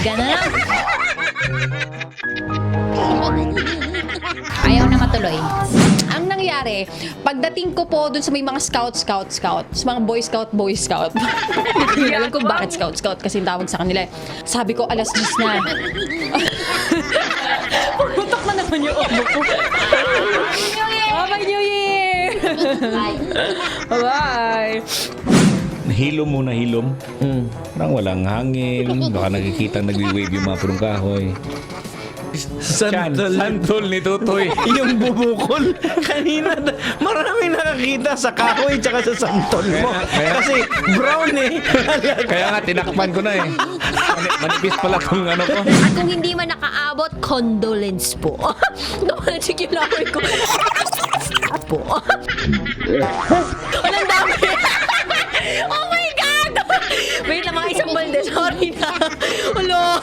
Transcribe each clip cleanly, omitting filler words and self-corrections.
Gano'n lang. Ayaw na matuloy. Ang nangyari, pagdating ko po dun sa may mga scout, sa mga boy scout. Hindi alam ko bakit scout kasi yung tawag sa kanila. Sabi ko, alas 10 na. Pumutok na naman yung ulo ko. Happy New Year! Bye! Hilom muna, hilom. Parang walang hangin. Baka nakikita nagwi-wave yung mga purong kahoy. Santol ni Tutoy. Yung bubukol. Kanina, maraming nakakita sa kahoy tsaka sa santol mo. Kasi brown eh. Kaya nga, tinakpan ko na eh. Manipis pala kung ano ko. At kung hindi man nakaabot, condolence po. Sige lang ko. Po. Walang dami. Oh my God! Wait lang, mga isang balde. Sorry na. Ulo.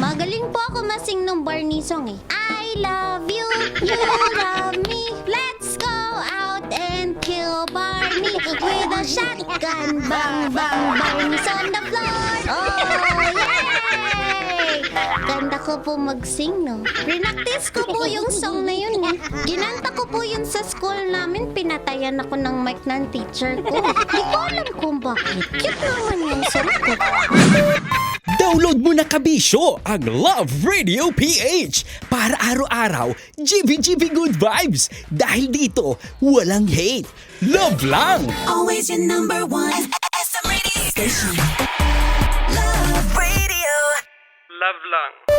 Magaling po ako masing ng Barney song eh. I love you, you love me. Let's go out and kill Barney with a shotgun. Bang, bang, Barney's on the floor. Oh, yay! Ganda ko po mag-sing, no? Rinaktis ko po yung song na yun eh. Ginanta ko po yun sa school namin. Pinatayan ako ng mic ng teacher ko. Di ko alam kung bakit. Cute naman yung song ko. Download mo na kabisyo ang Love Radio PH para araw-araw GB good vibes. Dahil dito, walang hate. Love lang! Always your number one SM radio station. Love Radio. Love lang.